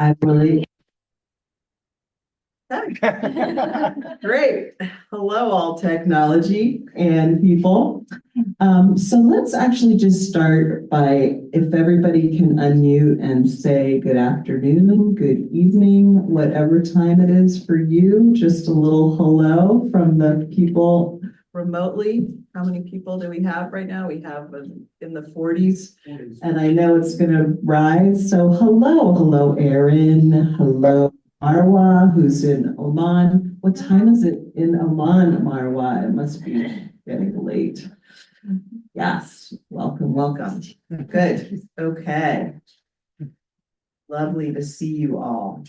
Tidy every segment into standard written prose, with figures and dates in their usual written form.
I really. Great. Hello, all technology and people. So let's actually just start by, if everybody can unmute and say good afternoon, good evening, whatever time it is for you, just a little hello from the people remotely. How many people do we have right now? We have in the 40s, and I know it's going to rise. So hello, Erin. Hello, Marwa, who's in Oman. What time is it in Oman, Marwa? It must be getting late. Yes, welcome. Good. Okay. Lovely to see you all.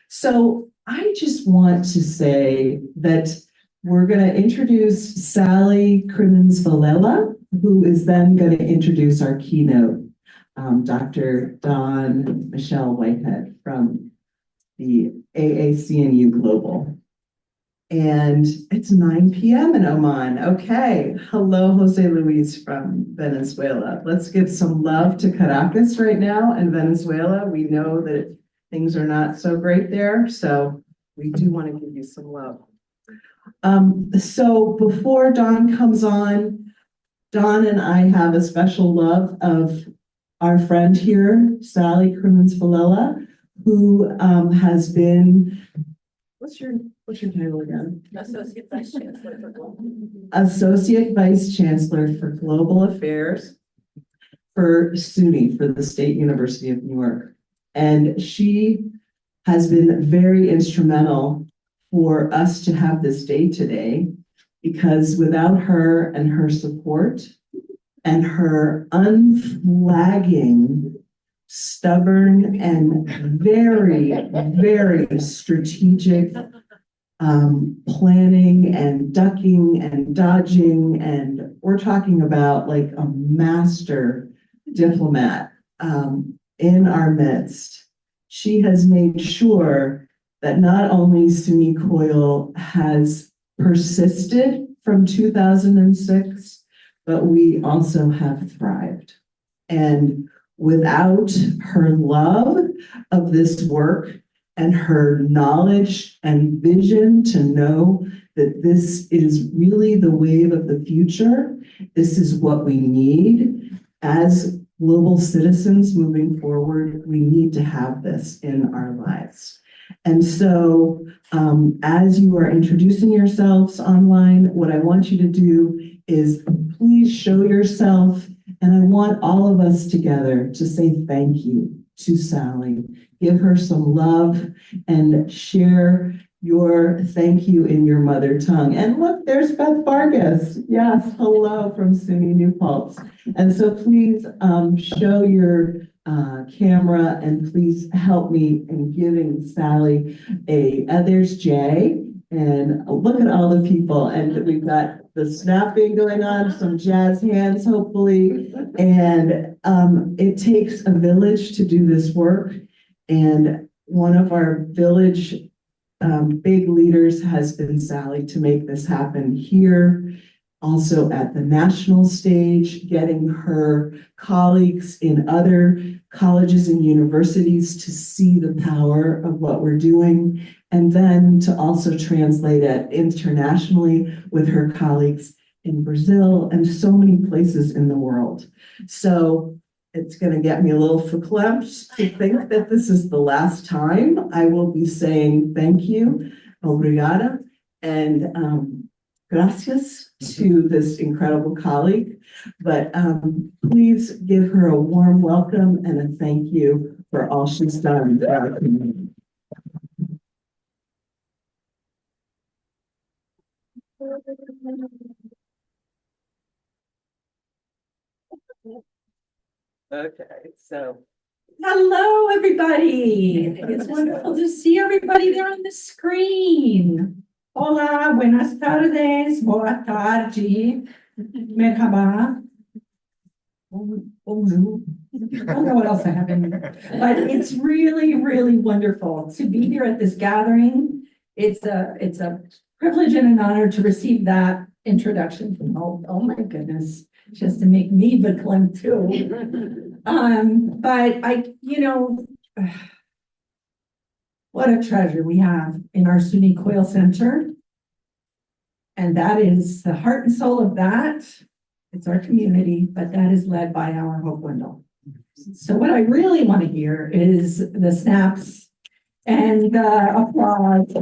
So I just want to say that we're going to introduce Sally Crimmins-Villela, who is then going to introduce our keynote, Dr. Dawn Michele Whitehead from the AACU Global. And it's 9 p.m. in Oman. Okay. Hello, Jose Luis from Venezuela. Let's give some love to Caracas right now in Venezuela. We know that things are not so great there, so we do want to give you some love. So before Dawn comes on, Dawn and I have a special love of our friend here, Sally Crimmins-Villela, who has been, what's your title again? Associate Vice Chancellor for Global. Associate Vice Chancellor for Global Affairs for SUNY, for the State University of New York. And she has been very instrumental for us to have this day today, because without her and her support and her unflagging, stubborn, and very, very strategic planning and ducking and dodging, and we're talking about like a master diplomat in our midst. She has made sure that not only SUNY COIL has persisted from 2006, but we also have thrived. And without her love of this work and her knowledge and vision to know that this is really the wave of the future, this is what we need as global citizens moving forward, we need to have this in our lives. And so as you are introducing yourselves online, what I want you to do is please show yourself. And I want all of us together to say thank you to Sally. Give her some love and share your thank you in your mother tongue. And look, there's Beth Vargas. Yes, hello from SUNY New Paltz. And so please show your camera, and please help me in giving Sally there's Jay, and look at all the people, and we've got the snapping going on, some jazz hands hopefully, and it takes a village to do this work, and one of our village big leaders has been Sally to make this happen here. Also at the national stage, getting her colleagues in other colleges and universities to see the power of what we're doing, and then to also translate it internationally with her colleagues in Brazil and so many places in the world. So it's going to get me a little verklempt to think that this is the last time I will be saying thank you, obrigada, and gracias to this incredible colleague, but please give her a warm welcome and a thank you for all she's done for our community. Okay, so Hello, everybody. It's wonderful to see everybody there on the screen. Hola, buenas tardes, boa tarde, merhaba. Bonjour. I don't know what else I have in there, but it's really, really wonderful to be here at this gathering. It's a privilege and an honor to receive that introduction from oh my goodness, just to make me verklempt too. But what a treasure we have in our SUNY Coil Center. And that is the heart and soul of that. It's our community, but that is led by our Hope Wendell. So what I really want to hear is the snaps and the applause.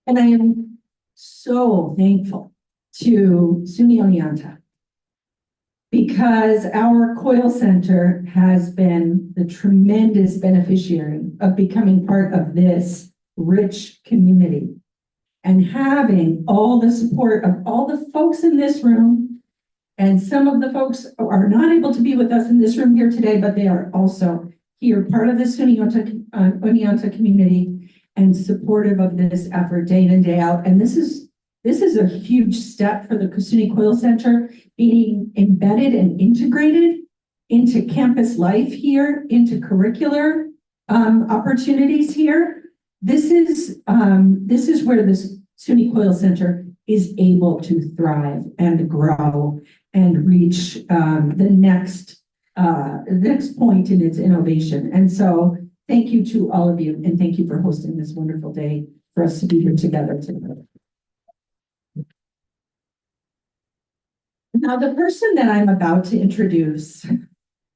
And I am so thankful to SUNY Oneonta, because our Coil Center has been the tremendous beneficiary of becoming part of this rich community and having all the support of all the folks in this room. And some of the folks are not able to be with us in this room here today, but they are also here, part of the SUNY Oneonta community and supportive of this effort day in and day out. And this is a huge step for the SUNY Coil Center, being embedded and integrated into campus life here, into curricular opportunities here. This is where this SUNY Coil Center is able to thrive and grow and reach the next point in its innovation. And so thank you to all of you, and thank you for hosting this wonderful day for us to be here together today. Now, the person that I'm about to introduce,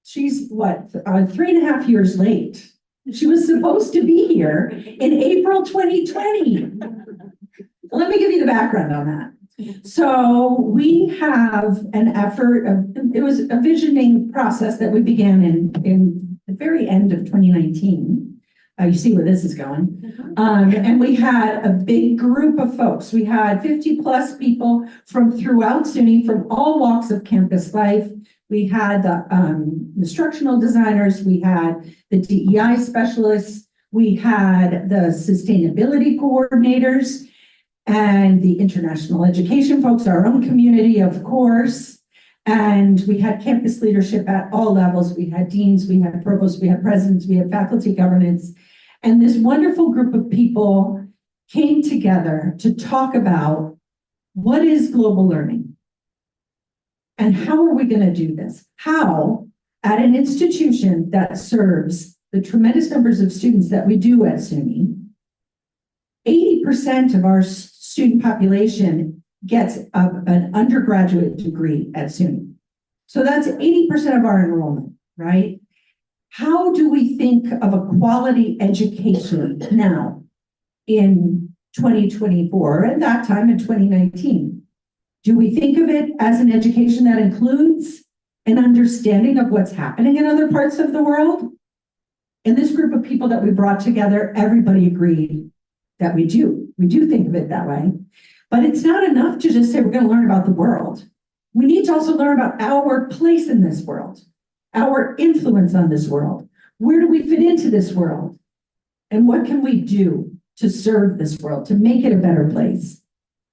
she's 3.5 years late. She was supposed to be here in April 2020. Let me give you the background on that. So we have an effort it was a visioning process that we began in the very end of 2019. You see where this is going. And we had a big group of folks. We had 50 plus people from throughout SUNY, from all walks of campus life. We had the instructional designers, we had the DEI specialists, we had the sustainability coordinators, and the international education folks, our own community, of course. And we had campus leadership at all levels. We had deans, we had provosts, we had presidents, we had faculty governance. And this wonderful group of people came together to talk about what is global learning and how are we going to do this? How, at an institution that serves the tremendous numbers of students that we do at SUNY, 80% of our student population gets an undergraduate degree at SUNY. So that's 80% of our enrollment, right? How do we think of a quality education now in 2024, at that time in 2019? Do we think of it as an education that includes an understanding of what's happening in other parts of the world? In this group of people that we brought together, everybody agreed that we do. We do think of it that way. But it's not enough to just say we're going to learn about the world. We need to also learn about our place in this world, our influence on this world. Where do we fit into this world? And what can we do to serve this world, to make it a better place,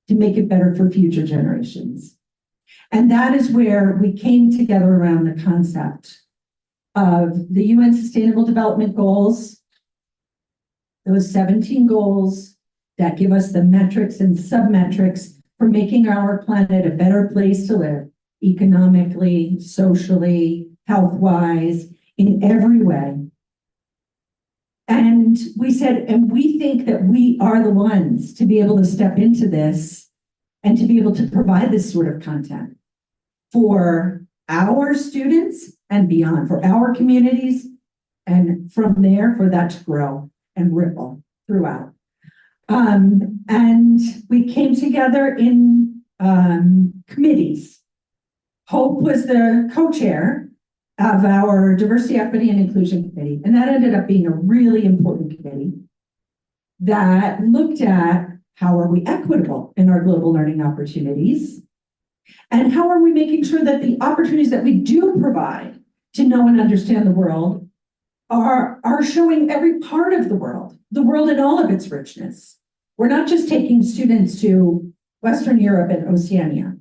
to make it better for future generations? And that is where we came together around the concept of the UN Sustainable Development Goals, those 17 goals that give us the metrics and sub-metrics for making our planet a better place to live, economically, socially, health-wise, in every way. And we said, and we think that we are the ones to be able to step into this and to be able to provide this sort of content for our students and beyond, for our communities, and from there for that to grow and ripple throughout. And we came together in committees. Hope was the co-chair of our Diversity, Equity, and Inclusion Committee. And that ended up being a really important committee that looked at how are we equitable in our global learning opportunities, and how are we making sure that the opportunities that we do provide to know and understand the world are showing every part of the world in all of its richness. We're not just taking students to Western Europe and Oceania.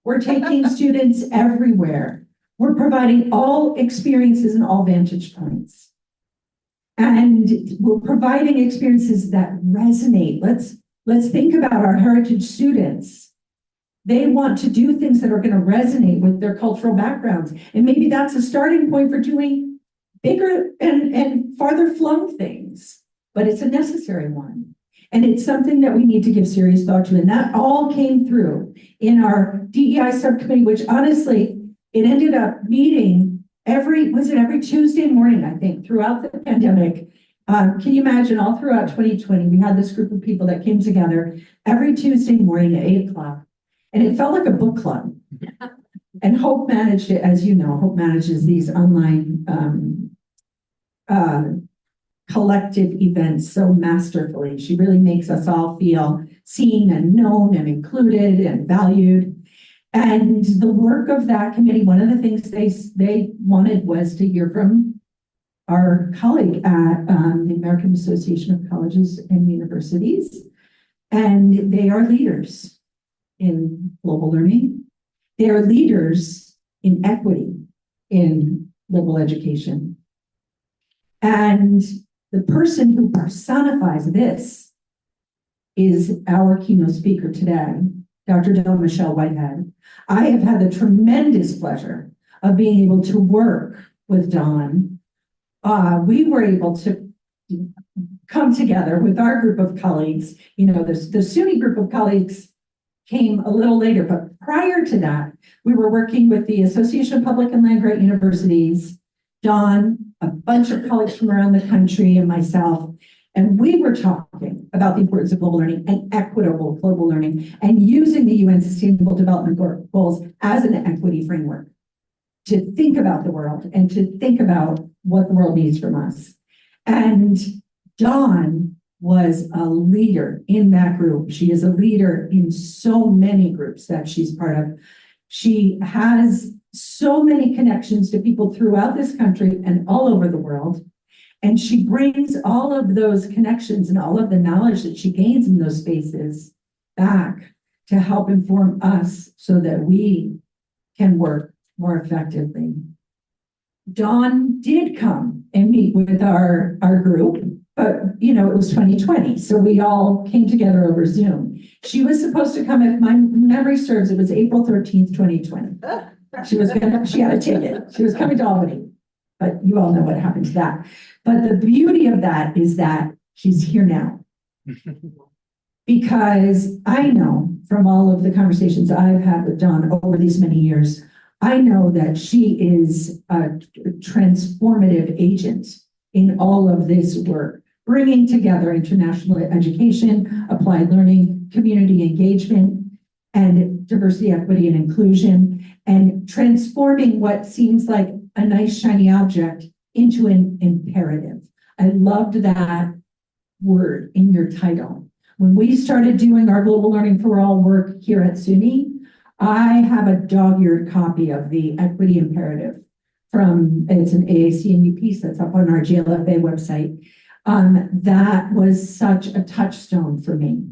We're taking students everywhere. We're providing all experiences and all vantage points. And we're providing experiences that resonate. Let's think about our heritage students. They want to do things that are going to resonate with their cultural backgrounds. And maybe that's a starting point for doing bigger and farther flung things, but it's a necessary one. And it's something that we need to give serious thought to. And that all came through in our DEI subcommittee, which honestly, it ended up meeting every Tuesday morning, I think, throughout the pandemic. Can you imagine all throughout 2020, we had this group of people that came together every Tuesday morning at 8 o'clock. And it felt like a book club. And Hope managed it, as you know, Hope manages these online collective events so masterfully. She really makes us all feel seen and known and included and valued. And the work of that committee, one of the things they wanted was to hear from our colleague at the American Association of Colleges and Universities. And they are leaders in global learning. They are leaders in equity in global education. And the person who personifies this is our keynote speaker today, Dr. Dawn Michele Whitehead. I have had the tremendous pleasure of being able to work with Dawn. We were able to come together with our group of colleagues. You know, the SUNY group of colleagues came a little later, but prior to that, we were working with the Association of Public and Land-Grant Universities, Dawn, a bunch of colleagues from around the country, and myself, and we were talking about the importance of global learning and equitable global learning and using the UN Sustainable Development Goals as an equity framework to think about the world and to think about what the world needs from us. And Dawn was a leader in that group. She is a leader in so many groups that she's part of. She has so many connections to people throughout this country and all over the world. And she brings all of those connections and all of the knowledge that she gains in those spaces back to help inform us so that we can work more effectively. Dawn did come and meet with our group, but you know, it was 2020, so we all came together over Zoom. She was supposed to come, if my memory serves, it was April 13th, 2020. She had a ticket. She was coming to Albany, but you all know what happened to that. But the beauty of that is that she's here now. Because I know from all of the conversations I've had with Dawn over these many years, I know that she is a transformative agent in all of this work, bringing together international education, applied learning, community engagement, and diversity, equity, and inclusion, and transforming what seems like a nice shiny object into an imperative. I loved that word in your title. When we started doing our Global Learning for All work here at SUNY, I have a dog-eared copy of the equity imperative it's an AACU piece that's up on our GLFA website. That was such a touchstone for me.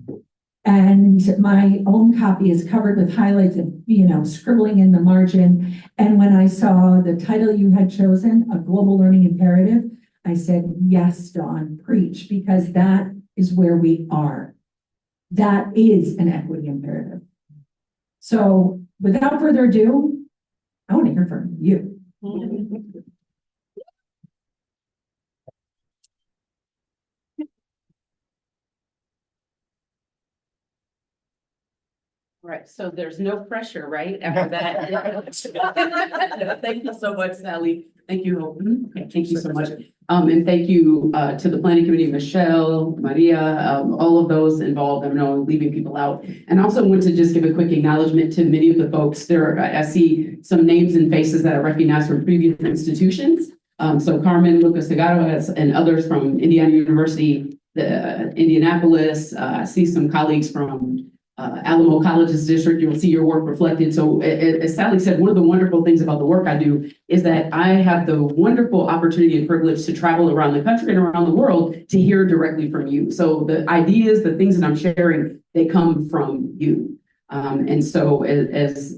And my own copy is covered with highlights and, you know, scribbling in the margin. And when I saw the title you had chosen, A Global Learning Imperative, I said, yes, Dawn, preach, because that is where we are. That is an equity imperative. So without further ado, I want to hear from you. Right, so there's no pressure, right, after that. Thank you so much, Sally. Thank you. Okay, thank you so much. And thank you to the planning committee, Michelle, Maria, all of those involved. I know I'm leaving people out. And also want to just give a quick acknowledgement to many of the folks there. I see some names and faces that I recognize from previous institutions. So Carmen Lucas Segaro and others from Indiana University, Indianapolis. I see some colleagues from Alamo College's district. You'll see your work reflected. So as Sally said, one of the wonderful things about the work I do is that I have the wonderful opportunity and privilege to travel around the country and around the world to hear directly from you. So the ideas, the things that I'm sharing, they come from you. And so as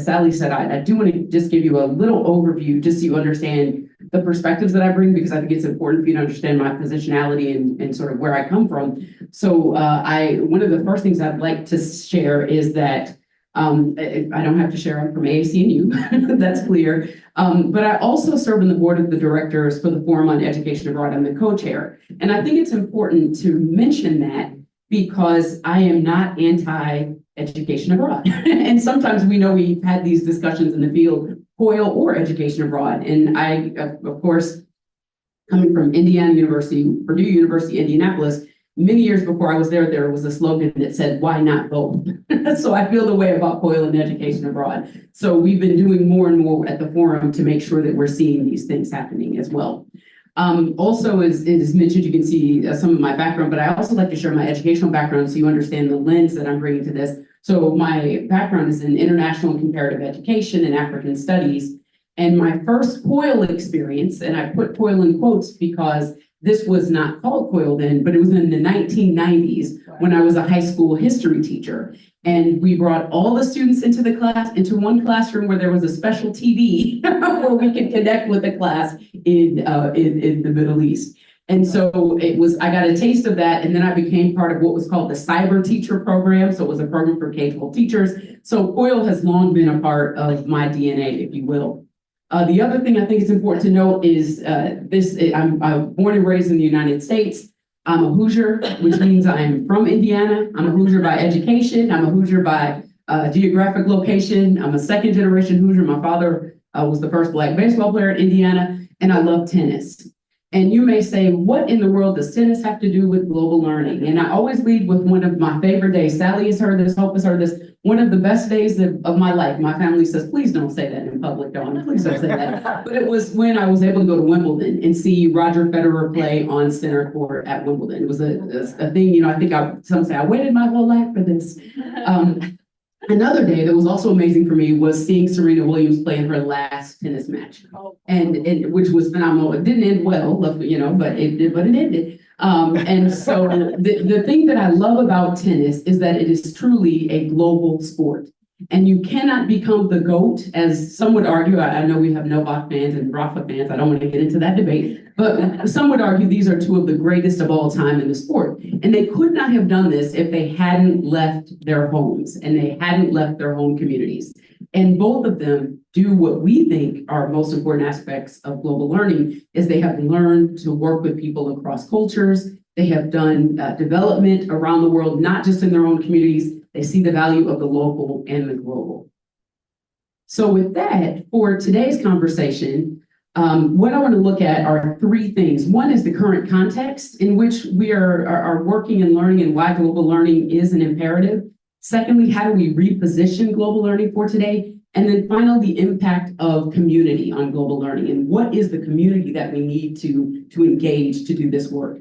Sally said, I do want to just give you a little overview just so you understand the perspectives that I bring, because I think it's important for you to understand my positionality and sort of where I come from. So one of the first things I'd like to share is that I don't have to share, I'm from AACU, that's clear. But I also serve on the board of the directors for the Forum on Education Abroad. I'm the co-chair. And I think it's important to mention that because I am not anti-education abroad. And sometimes we know we've had these discussions in the field, COIL or education abroad. And I, of course, coming from Indiana University, Purdue University, Indianapolis, many years before I was there was a slogan that said, why not both? So I feel the way about COIL and education abroad. So we've been doing more and more at the forum to make sure that we're seeing these things happening as well. Also, as mentioned, you can see some of my background, but I also like to share my educational background so you understand the lens that I'm bringing to this. So my background is in international and comparative education and African studies. And my first COIL experience, and I put COIL in quotes because this was not called COIL then, but it was in the 1990s when I was a high school history teacher. And we brought all the students into the class, into one classroom where there was a special TV where we could connect with the class in the Middle East. And so I got a taste of that. And then I became part of what was called the cyber teacher program. So it was a program for K-12 teachers. So COIL has long been a part of my DNA, if you will. The other thing I think it's important to note is I'm born and raised in the United States. I'm a Hoosier, which means I'm from Indiana. I'm a Hoosier by education. I'm a Hoosier by geographic location. I'm a second generation Hoosier. My father was the first Black baseball player in Indiana, and I love tennis. And you may say, what in the world does tennis have to do with global learning? And I always lead with one of my favorite days. Sally has heard this, Hope has heard this. One of the best days of my life. My family says, please don't say that in public, Dawn. Please don't say that. But it was when I was able to go to Wimbledon and see Roger Federer play on center court at Wimbledon. It was a thing, I think some say I waited my whole life for this. Another day that was also amazing for me was seeing Serena Williams play in her last tennis match, and which was phenomenal. It didn't end well, but it ended. And so the thing that I love about tennis is that it is truly a global sport. And you cannot become the GOAT, as some would argue. I know we have Novak fans and Rafa fans. I don't want to get into that debate. But some would argue these are two of the greatest of all time in the sport. And they could not have done this if they hadn't left their homes and they hadn't left their home communities. And both of them do what we think are most important aspects of global learning is they have learned to work with people across cultures. They have done development around the world, not just in their own communities. They see the value of the local and the global. So with that, for today's conversation, what I want to look at are three things. One is the current context in which we are working and learning and why global learning is an imperative. Secondly, how do we reposition global learning for today? And then finally, the impact of community on global learning and what is the community that we need to engage to do this work.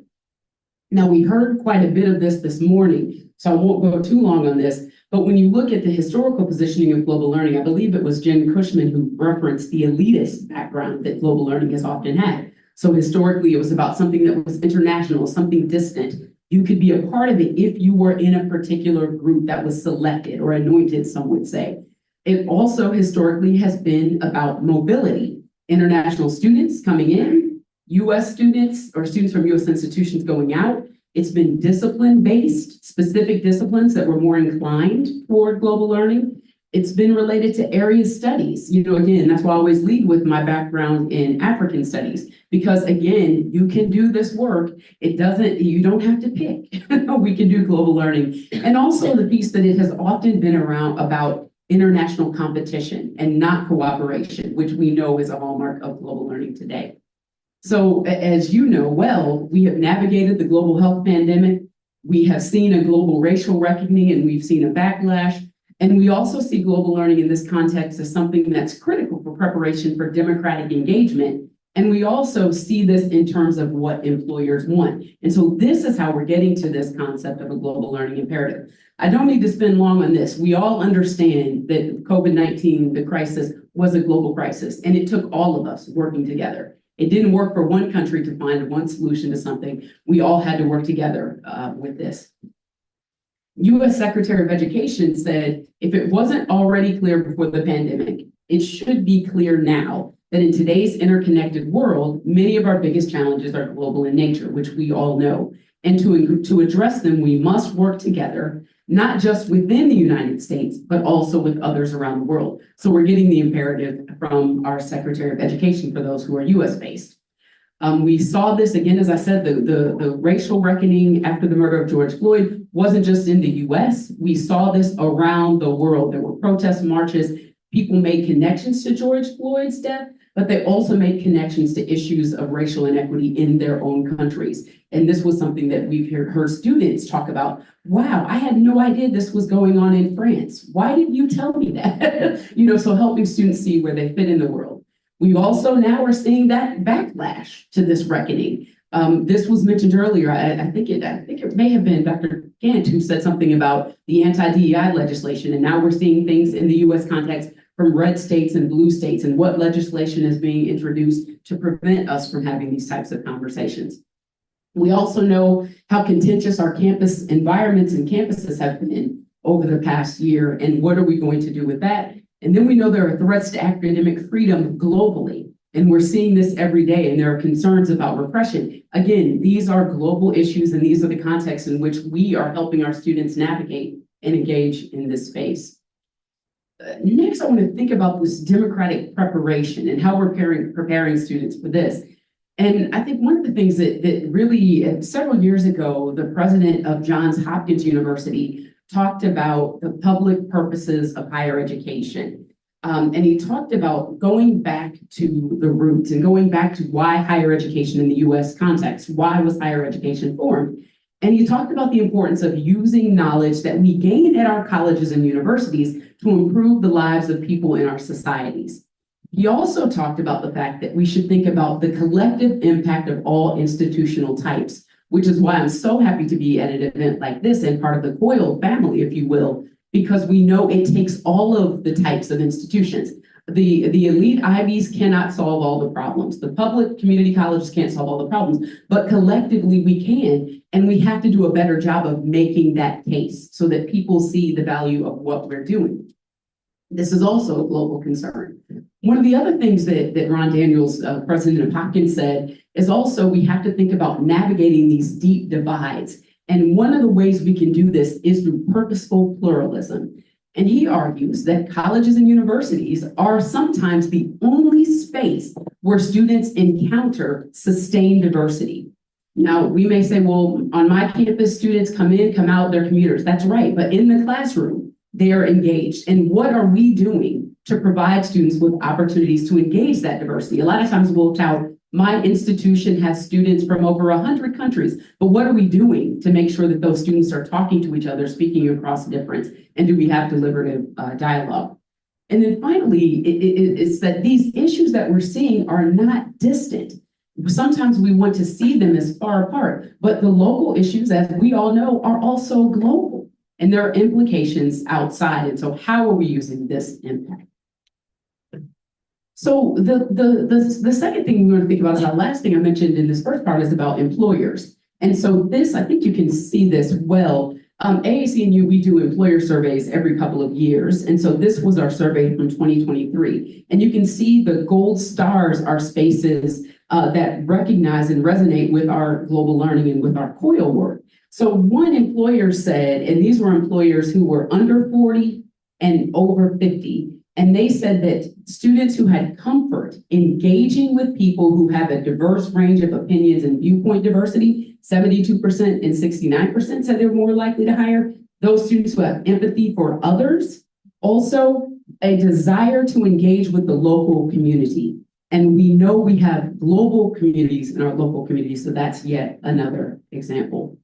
Now, we heard quite a bit of this morning, so I won't go too long on this, but when you look at the historical positioning of global learning, I believe it was Jen Cushman who referenced the elitist background that global learning has often had. So historically, it was about something that was international, something distant. You could be a part of it if you were in a particular group that was selected or anointed, some would say. It also historically has been about mobility, international students coming in, US students or students from US institutions going out. It's been discipline-based, specific disciplines that were more inclined toward global learning. It's been related to area studies. Again, that's why I always lead with my background in African studies, because again, you can do this work. You don't have to pick. We can do global learning. And also the piece that it has often been around about international competition and not cooperation, which we know is a hallmark of global learning today. So as you know well, we have navigated the global health pandemic. We have seen a global racial reckoning and we've seen a backlash. And we also see global learning in this context as something that's critical for preparation for democratic engagement. And we also see this in terms of what employers want. And so this is how we're getting to this concept of a global learning imperative. I don't need to spend long on this. We all understand that COVID-19, the crisis, was a global crisis, and it took all of us working together. It didn't work for one country to find one solution to something. We all had to work together with this. US Secretary of Education said, if it wasn't already clear before the pandemic, it should be clear now that in today's interconnected world, many of our biggest challenges are global in nature, which we all know. And to address them, we must work together not just within the United States, but also with others around the world. So we're getting the imperative from our Secretary of Education for those who are US based. We saw this again, as I said, the racial reckoning after the murder of George Floyd wasn't just in the US. We saw this around the world. There were protests, marches. People made connections to George Floyd's death, but they also made connections to issues of racial inequity in their own countries. And this was something that we've heard students talk about. Wow, I had no idea this was going on in France. Why didn't you tell me that? So helping students see where they fit in the world. We also now are seeing that backlash to this reckoning. This was mentioned earlier. I think it may have been Dr. Gant who said something about the anti-DEI legislation. And now we're seeing things in the US context from red states and blue states and what legislation is being introduced to prevent us from having these types of conversations. We also know how contentious our campus environments and campuses have been over the past year, and what are we going to do with that? And then we know there are threats to academic freedom globally, and we're seeing this every day, and there are concerns about repression. Again, these are global issues, and these are the contexts in which we are helping our students navigate and engage in this space. Next, I want to think about this democratic preparation and how we're preparing students for this. And I think one of the things that really, several years ago, the president of Johns Hopkins University talked about the public purposes of higher education. And he talked about going back to the roots and going back to why higher education in the US context, why was higher education formed? And he talked about the importance of using knowledge that we gain at our colleges and universities to improve the lives of people in our societies. He also talked about the fact that we should think about the collective impact of all institutional types, which is why I'm so happy to be at an event like this and part of the COIL family, if you will, because we know it takes all of the types of institutions. The elite Ivies cannot solve all the problems. The public community colleges can't solve all the problems, but collectively we can, and we have to do a better job of making that case so that people see the value of what we're doing. This is also a global concern. One of the other things that Ron Daniels, president of Hopkins, said is also we have to think about navigating these deep divides. And one of the ways we can do this is through purposeful pluralism. And he argues that colleges and universities are sometimes the only space where students encounter sustained diversity. Now, we may say, well, on my campus, students come in, come out, they're commuters. That's right. But in the classroom, they are engaged. And what are we doing to provide students with opportunities to engage that diversity? A lot of times we'll tout, my institution has students from over 100 countries, but what are we doing to make sure that those students are talking to each other, speaking across difference, and do we have deliberative dialogue? And then finally, it's that these issues that we're seeing are not distant. Sometimes we want to see them as far apart, but the local issues, as we all know, are also global, and there are implications outside. And so how are we using this impact? So the second thing we want to think about is our last thing I mentioned in this first part is about employers. And so this, I think you can see this well. AACU, we do employer surveys every couple of years. And so this was our survey from 2023. And you can see the gold stars are spaces that recognize and resonate with our global learning and with our COIL work. So one employer said, and these were employers who were under 40 and over 50, and they said that students who had comfort engaging with people who have a diverse range of opinions and viewpoint diversity, 72% and 69% said they were more likely to hire. Those students who have empathy for others, also a desire to engage with the local community. And we know we have global communities in our local communities, so that's yet another example.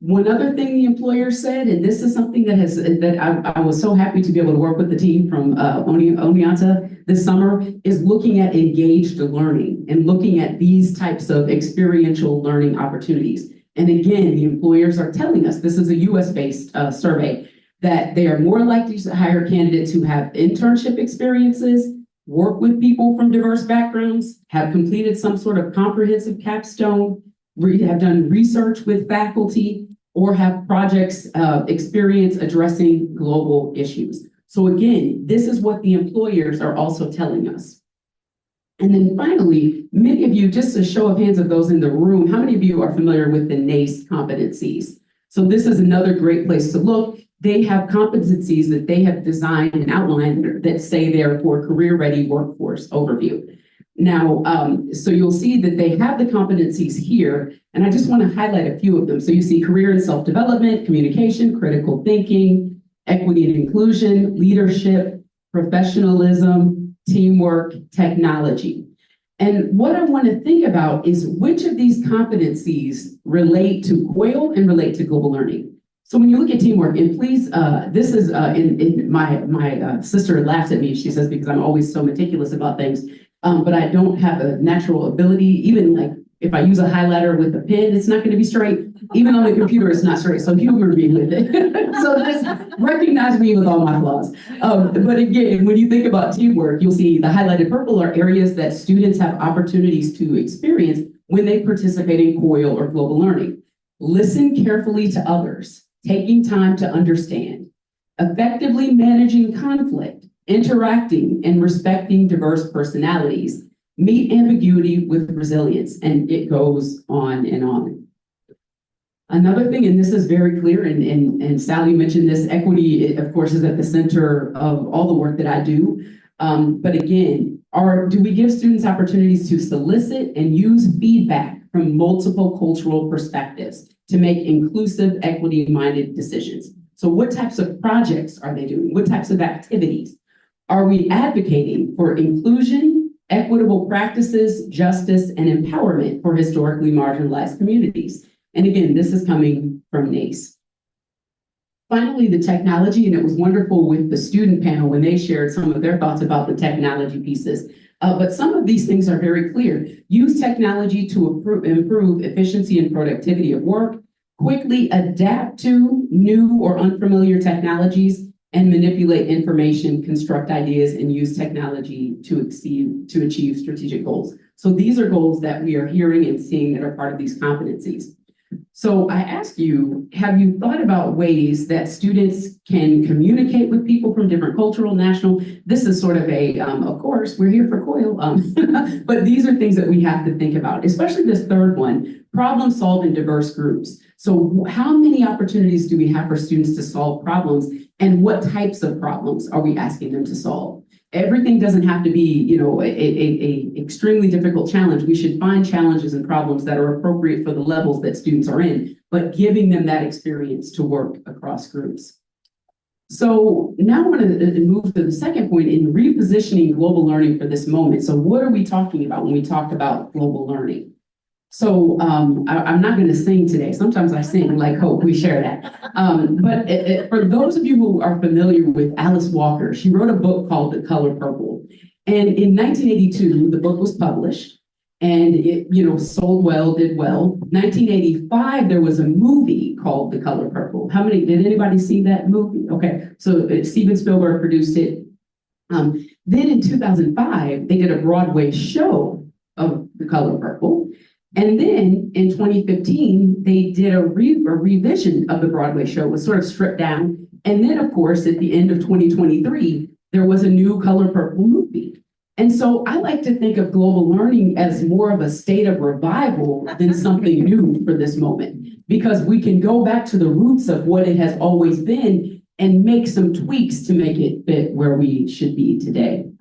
One other thing the employer said, and this is something that I was so happy to be able to work with the team from Oneonta this summer, is looking at engaged learning and looking at these types of experiential learning opportunities. And again, the employers are telling us, this is a US-based survey, that they are more likely to hire candidates who have internship experiences, work with people from diverse backgrounds, have completed some sort of comprehensive capstone, have done research with faculty, or have projects experience addressing global issues. So again, this is what the employers are also telling us. And then finally, many of you, just a show of hands of those in the room, how many of you are familiar with the NACE competencies? So this is another great place to look. They have competencies that they have designed and outlined that say they're for career-ready workforce overview. Now, so you'll see that they have the competencies here, and I just want to highlight a few of them. So you see career and self-development, communication, critical thinking, equity and inclusion, leadership, professionalism, teamwork, technology. And what I want to think about is which of these competencies relate to COIL and relate to global learning. So when you look at teamwork, and please, this is in my sister laughs at me. She says, because I'm always so meticulous about things, but I don't have a natural ability. Even like if I use a highlighter with a pen, it's not going to be straight. Even on the computer, it's not straight. So humor me with it. So just recognize me with all my flaws. But again, when you think about teamwork, you'll see the highlighted purple are areas that students have opportunities to experience when they participate in COIL or global learning. Listen carefully to others, taking time to understand, effectively managing conflict, interacting and respecting diverse personalities, meet ambiguity with resilience, and it goes on and on. Another thing, and this is very clear, and Sally mentioned this, equity, of course, is at the center of all the work that I do. But again, do we give students opportunities to solicit and use feedback from multiple cultural perspectives to make inclusive, equity-minded decisions? So what types of projects are they doing? What types of activities? Are we advocating for inclusion, equitable practices, justice, and empowerment for historically marginalized communities? And again, this is coming from NACE. Finally, the technology, and it was wonderful with the student panel when they shared some of their thoughts about the technology pieces. But some of these things are very clear. Use technology to improve efficiency and productivity of work, quickly adapt to new or unfamiliar technologies, and manipulate information, construct ideas, and use technology to achieve strategic goals. So these are goals that we are hearing and seeing that are part of these competencies. So I ask you, have you thought about ways that students can communicate with people from different cultural, national? This is sort of a, of course, we're here for COIL, but these are things that we have to think about, especially this third one, problem solve in diverse groups. So how many opportunities do we have for students to solve problems, and what types of problems are we asking them to solve? Everything doesn't have to be, you know, a extremely difficult challenge. We should find challenges and problems that are appropriate for the levels that students are in, but giving them that experience to work across groups. So now I want to move to the second point in repositioning global learning for this moment. So what are we talking about when we talk about global learning? So I'm not going to sing today. Sometimes I sing, like Hope, we share that. But for those of you who are familiar with Alice Walker, she wrote a book called The Color Purple. And in 1982, the book was published and it, you know, sold well, did well. 1985, there was a movie called The Color Purple. Did anybody see that movie? Okay, so Steven Spielberg produced it. Then in 2005, they did a Broadway show of The Color Purple. And then in 2015, they did a revision of the Broadway show. It was sort of stripped down. And then, of course, at the end of 2023, there was a new Color Purple movie. And so I like to think of global learning as more of a state of revival than something new for this moment, because we can go back to the roots of what it has always been and make some tweaks to make it fit where we should be today.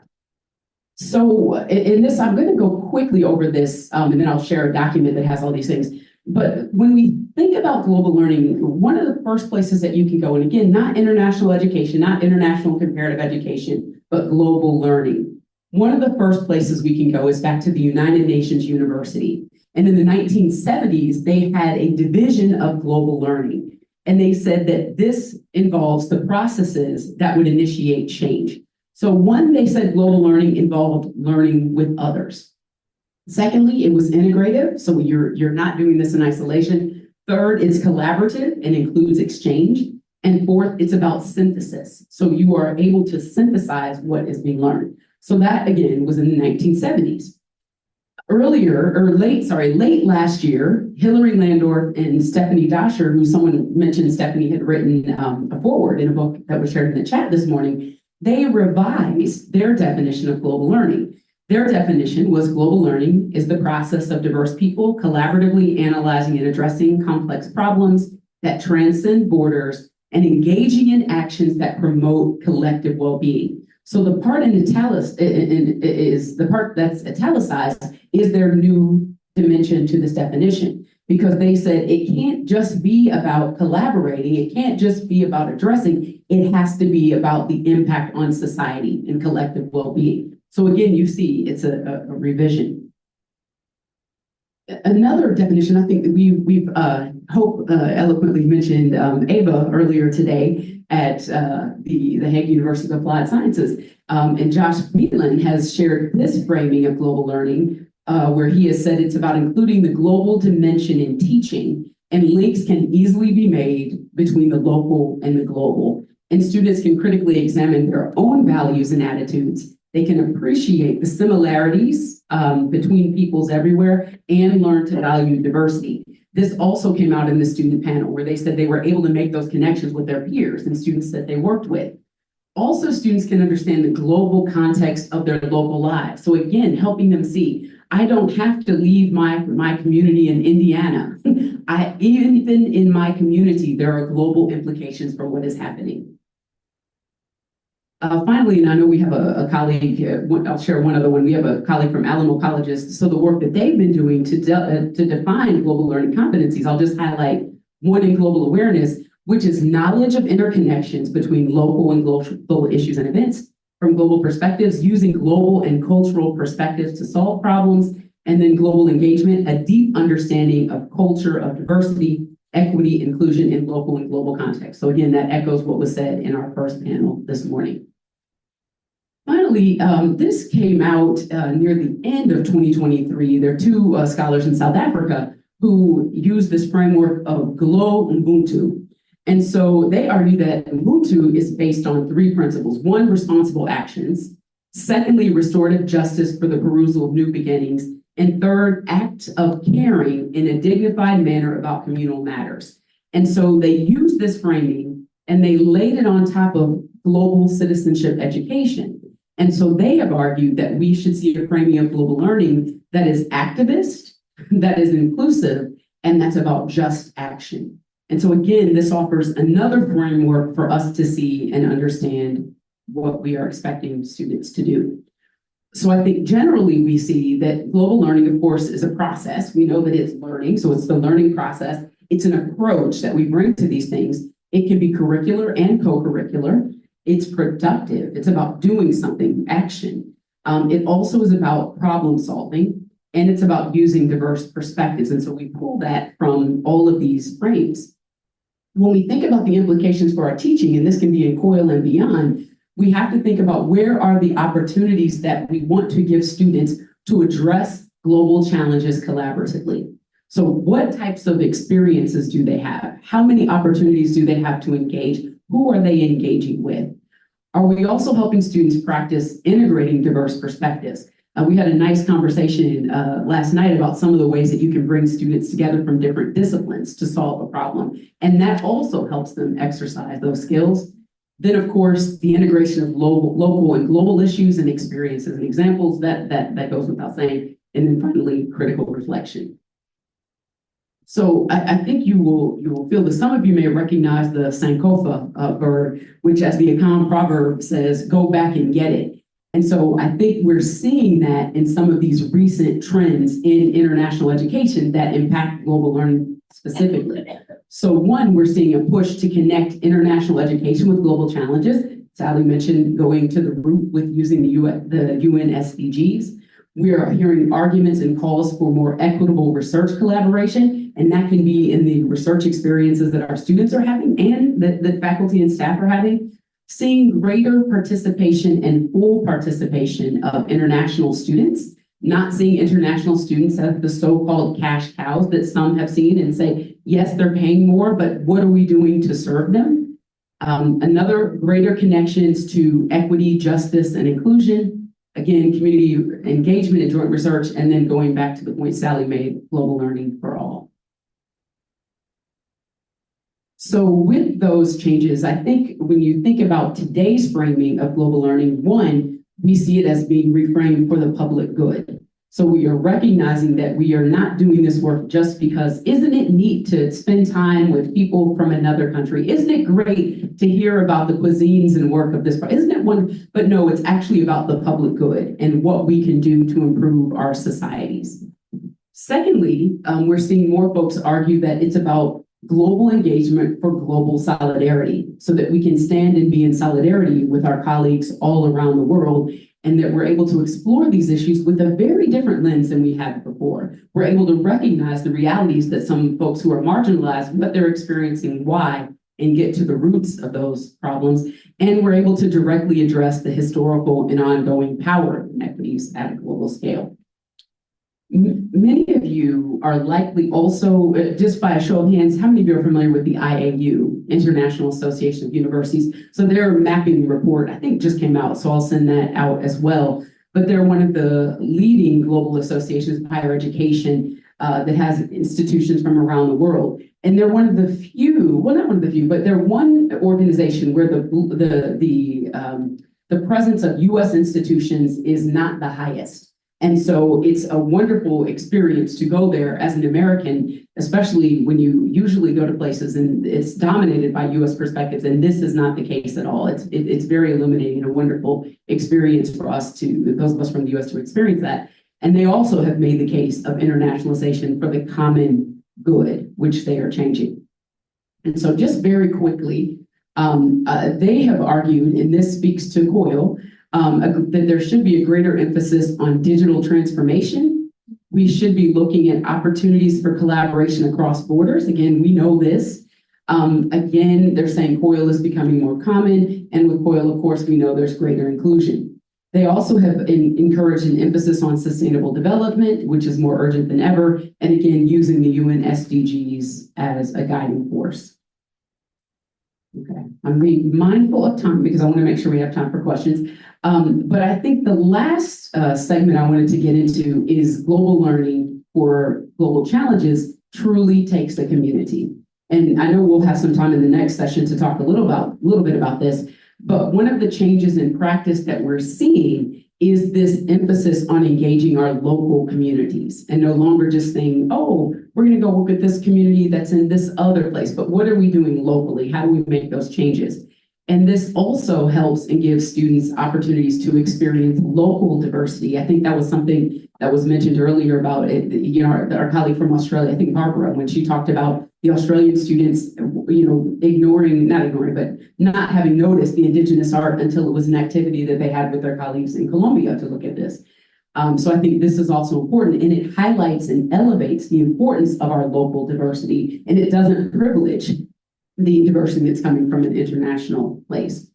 So in this, I'm going to go quickly over this, and then I'll share a document that has all these things. But when we think about global learning, one of the first places that you can go, and again, not international education, not international comparative education, but global learning. One of the first places we can go is back to the United Nations University. And in the 1970s, they had a division of global learning. And they said that this involves the processes that would initiate change. So one, they said global learning involved learning with others. Secondly, it was integrative. So you're not doing this in isolation. Third, it's collaborative and includes exchange. And fourth, it's about synthesis. So you are able to synthesize what is being learned. So that, again, was in the 1970s. Late last year, Hilary Landorf and Stephanie Dasher, who someone mentioned Stephanie had written a foreword in a book that was shared in the chat this morning, they revised their definition of global learning. Their definition was global learning is the process of diverse people collaboratively analyzing and addressing complex problems that transcend borders and engaging in actions that promote collective well-being. So the part is the part that's italicized is their new dimension to this definition, because they said it can't just be about collaborating, it can't just be about addressing, it has to be about the impact on society and collective well-being. So again, you see, it's a revision. Another definition, I think that we've Hope eloquently mentioned Ava earlier today at the Hague University of Applied Sciences. And Josh Meelan has shared this framing of global learning, where he has said it's about including the global dimension in teaching, and links can easily be made between the local and the global. And students can critically examine their own values and attitudes. They can appreciate the similarities between peoples everywhere and learn to value diversity. This also came out in the student panel, where they said they were able to make those connections with their peers and students that they worked with. Also, students can understand the global context of their local lives. So again, helping them see, I don't have to leave my community in Indiana. Even in my community, there are global implications for what is happening. Finally, and I know we have a colleague, I'll share one other one. We have a colleague from Alamo Colleges. So the work that they've been doing to define global learning competencies, I'll just highlight one in global awareness, which is knowledge of interconnections between local and global issues and events from global perspectives, using global and cultural perspectives to solve problems, and then global engagement, a deep understanding of culture, of diversity, equity, inclusion in local and global context. So again, that echoes what was said in our first panel this morning. Finally, this came out near the end of 2023. There are two scholars in South Africa who use this framework of Glo Ubuntu. And so they argue that Ubuntu is based on three principles. One, responsible actions. Secondly, restorative justice for the perusal of new beginnings. And third, act of caring in a dignified manner about communal matters. And so they used this framing and they laid it on top of global citizenship education. And so they have argued that we should see a framing of global learning that is activist, that is inclusive, and that's about just action. And so again, this offers another framework for us to see and understand what we are expecting students to do. So I think generally we see that global learning, of course, is a process. We know that it's learning, so it's the learning process. It's an approach that we bring to these things. It can be curricular and co-curricular. It's productive. It's about doing something, action. It also is about problem solving, and it's about using diverse perspectives. And so we pull that from all of these frames. When we think about the implications for our teaching, and this can be in COIL and beyond, we have to think about where are the opportunities that we want to give students to address global challenges collaboratively. So what types of experiences do they have? How many opportunities do they have to engage? Who are they engaging with? Are we also helping students practice integrating diverse perspectives? We had a nice conversation last night about some of the ways that you can bring students together from different disciplines to solve a problem. And that also helps them exercise those skills. Then, of course, the integration of local and global issues and experiences and examples, that goes without saying. And then finally, critical reflection. So I think you will feel that some of you may recognize the Sankofa bird, which, as the Akan proverb says, go back and get it. And so I think we're seeing that in some of these recent trends in international education that impact global learning specifically. So one, we're seeing a push to connect international education with global challenges. Sally mentioned going to the root with using the UN SDGs. We are hearing arguments and calls for more equitable research collaboration, and that can be in the research experiences that our students are having and that faculty and staff are having. Seeing greater participation and full participation of international students, not seeing international students as the so-called cash cows that some have seen and say, yes, they're paying more, but what are we doing to serve them? Another, greater connections to equity, justice, and inclusion. Again, community engagement and joint research, and then going back to the point Sally made, global learning for all. So with those changes, I think when you think about today's framing of global learning, one, we see it as being reframed for the public good. So we are recognizing that we are not doing this work just because, isn't it neat to spend time with people from another country? Isn't it great to hear about the cuisines and work of this? Isn't it one? But no, it's actually about the public good and what we can do to improve our societies. Secondly, we're seeing more folks argue that it's about global engagement for global solidarity, so that we can stand and be in solidarity with our colleagues all around the world, and that we're able to explore these issues with a very different lens than we had before. We're able to recognize the realities that some folks who are marginalized, what they're experiencing, why, and get to the roots of those problems. And we're able to directly address the historical and ongoing power inequities at a global scale. Many of you are likely also, just by a show of hands, how many of you are familiar with the IAU, International Association of Universities? So their mapping report, I think, just came out, so I'll send that out as well. But they're one of the leading global associations of higher education that has institutions from around the world. And they're one of the few, well, not one of the few, but they're one organization where the presence of US institutions is not the highest. And so it's a wonderful experience to go there as an American, especially when you usually go to places and it's dominated by US perspectives, and this is not the case at all. It's very illuminating, a wonderful experience for us those of us from the US to experience that. And they also have made the case of internationalization for the common good, which they are changing. And so just very quickly, they have argued, and this speaks to COIL, that there should be a greater emphasis on digital transformation. We should be looking at opportunities for collaboration across borders. Again, we know this. Again, they're saying COIL is becoming more common, and with COIL, of course, we know there's greater inclusion. They also have encouraged an emphasis on sustainable development, which is more urgent than ever, and again, using the UN SDGs as a guiding force. Okay, I'm being mindful of time because I want to make sure we have time for questions. But I think the last segment I wanted to get into is global learning for global challenges truly takes a community. And I know we'll have some time in the next session to talk a little bit about this, but one of the changes in practice that we're seeing is this emphasis on engaging our local communities and no longer just saying, oh, we're going to go work with this community that's in this other place, but what are we doing locally? How do we make those changes? And this also helps and gives students opportunities to experience local diversity. I think that was something that was mentioned earlier about it, our colleague from Australia, I think Barbara, when she talked about the Australian students, not having noticed the Indigenous art until it was an activity that they had with their colleagues in Colombia to look at this. So I think this is also important, and it highlights and elevates the importance of our local diversity, and it doesn't privilege the diversity that's coming from an international place.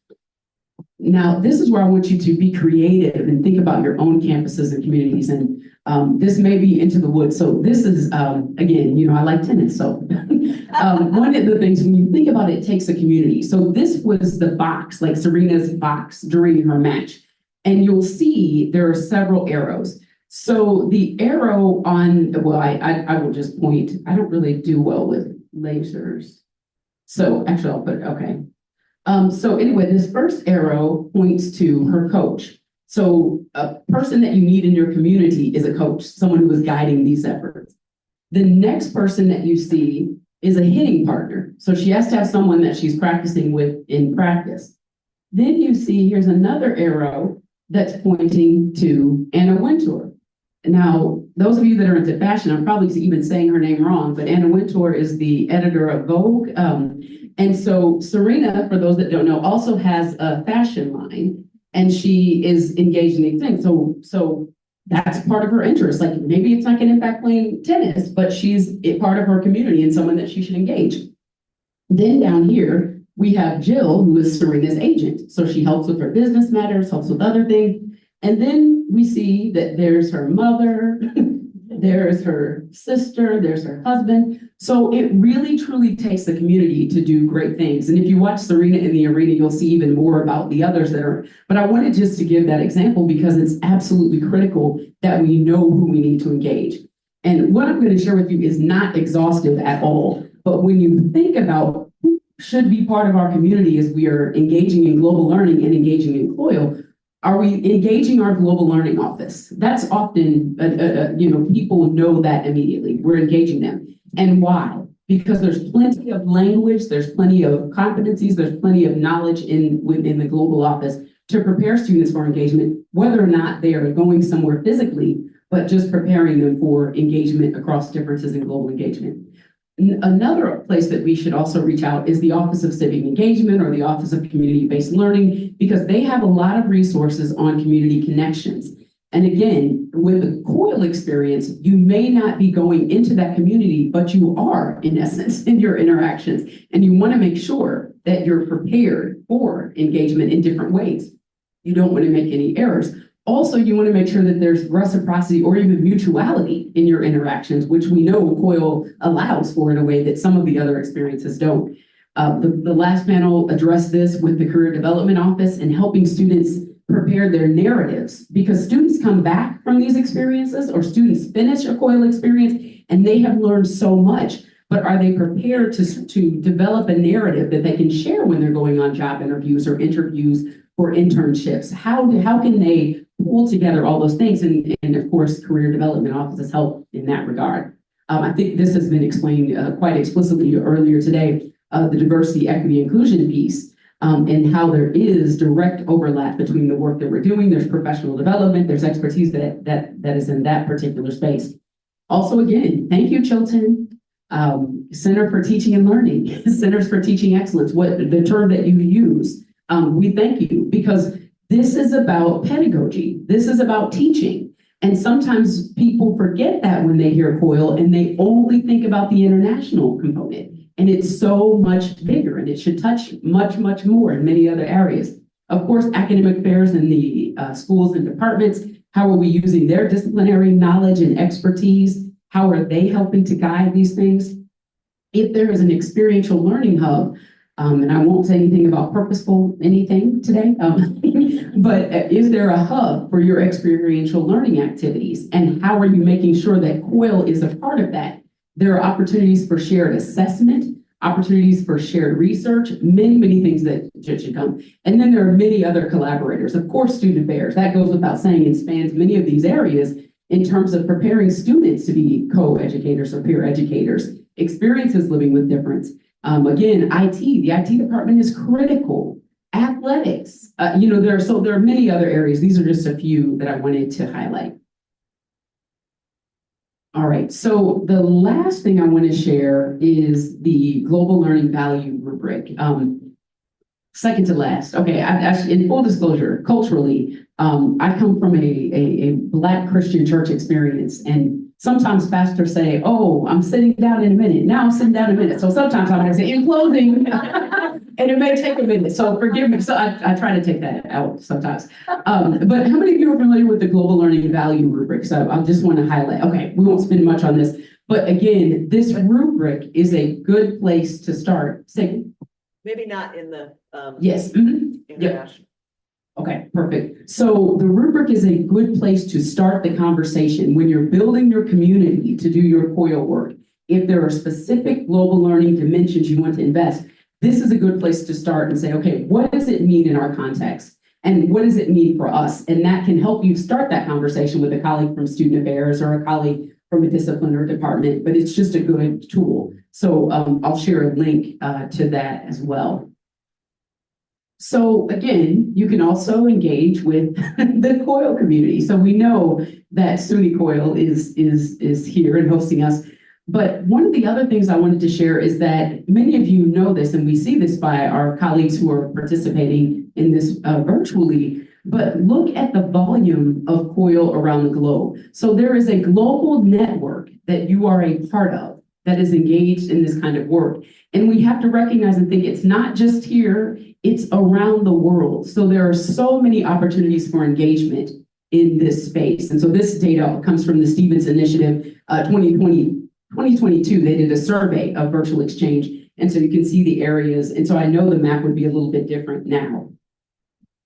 Now, this is where I want you to be creative and think about your own campuses and communities. And this may be into the woods. So this is, again, I like tennis. So one of the things when you think about it, it takes a community. So this was the box, like Serena's box during her match. And you'll see there are several arrows. So the arrow on, I will just point. I don't really do well with lasers. So actually I'll put it, okay. So anyway, this first arrow points to her coach. So a person that you need in your community is a coach, someone who is guiding these efforts. The next person that you see is a hitting partner. So she has to have someone that she's practicing with in practice. Then you see, here's another arrow that's pointing to Anna Wintour. Now, those of you that are into fashion, I'm probably even saying her name wrong, but Anna Wintour is the editor of Vogue. And so Serena, for those that don't know, also has a fashion line, and she is engaged in these things. So that's part of her interest. Like maybe it's not going to impact playing tennis, but she's a part of her community and someone that she should engage. Then down here, we have Jill, who is Serena's agent. So she helps with her business matters, helps with other things. And then we see that there's her mother, there's her sister, there's her husband. So it really, truly takes the community to do great things. And if you watch Serena in the arena, you'll see even more about the others that are, but I wanted just to give that example because it's absolutely critical that we know who we need to engage. And what I'm going to share with you is not exhaustive at all, but when you think about who should be part of our community as we are engaging in global learning and engaging in COIL, Are we engaging our global learning office? That's often, people know that immediately. We're engaging them. And why? Because there's plenty of language, there's plenty of competencies, there's plenty of knowledge within the global office to prepare students for engagement, whether or not they are going somewhere physically, but just preparing them for engagement across differences in global engagement. Another place that we should also reach out is the Office of Civic Engagement or the Office of Community-Based Learning, because they have a lot of resources on community connections. And again, with the COIL experience, you may not be going into that community, but you are, in essence, in your interactions. And you want to make sure that you're prepared for engagement in different ways. You don't want to make any errors. Also, you want to make sure that there's reciprocity or even mutuality in your interactions, which we know COIL allows for in a way that some of the other experiences don't. The last panel addressed this with the Career Development Office and helping students prepare their narratives, because students come back from these experiences or students finish a COIL experience and they have learned so much, but are they prepared to develop a narrative that they can share when they're going on job interviews or interviews for internships? How can they pull together all those things? And of course, career development offices help in that regard. I think this has been explained quite explicitly earlier today, the diversity, equity, inclusion piece, and how there is direct overlap between the work that we're doing. There's professional development, there's expertise that is in that particular space. Also, again, thank you, Chilton. Center for Teaching and Learning, Centers for Teaching Excellence, what the term that you use. We thank you, because this is about pedagogy. This is about teaching. And sometimes people forget that when they hear COIL and they only think about the international component. And it's so much bigger and it should touch much, much more in many other areas. Of course, academic affairs in the schools and departments, how are we using their disciplinary knowledge and expertise? How are they helping to guide these things? If there is an experiential learning hub, and I won't say anything about purposeful anything today, but is there a hub for your experiential learning activities? And how are you making sure that COIL is a part of that? There are opportunities for shared assessment, opportunities for shared research, many, many things that should come. And then there are many other collaborators. Of course, student affairs, that goes without saying, and spans many of these areas in terms of preparing students to be co-educators or peer educators, experiences living with difference. Again, the IT department is critical. Athletics, there are many other areas. These are just a few that I wanted to highlight. All right, so the last thing I want to share is the Global Learning Value Rubric. Second to last. Okay, in full disclosure, culturally, I come from a Black Christian church experience, and sometimes pastors say, "Oh, I'm sitting down in a minute." Now I'm sitting down in a minute. So sometimes I'm going to say, "In closing," and it may take a minute. So forgive me. So I try to take that out sometimes. But how many of you are familiar with the Global Learning Value Rubric? So I just want to highlight. Okay, we won't spend much on this, but again, this rubric is a good place to start. Say, maybe not in the yes. international. Okay, perfect. So the rubric is a good place to start the conversation when you're building your community to do your COIL work. If there are specific global learning dimensions you want to invest, this is a good place to start and say, okay, what does it mean in our context? And what does it mean for us? And that can help you start that conversation with a colleague from student affairs or a colleague from a disciplinary department, but it's just a good tool. So I'll share a link to that as well. So again, you can also engage with the COIL community. So we know that SUNY COIL is here and hosting us. But one of the other things I wanted to share is that many of you know this, and we see this by our colleagues who are participating in this virtually, but look at the volume of COIL around the globe. So there is a global network that you are a part of that is engaged in this kind of work. And we have to recognize and think it's not just here, it's around the world. So there are so many opportunities for engagement in this space. And so this data comes from the Stevens Initiative 2022. They did a survey of virtual exchange. And so you can see the areas. And so I know the map would be a little bit different now.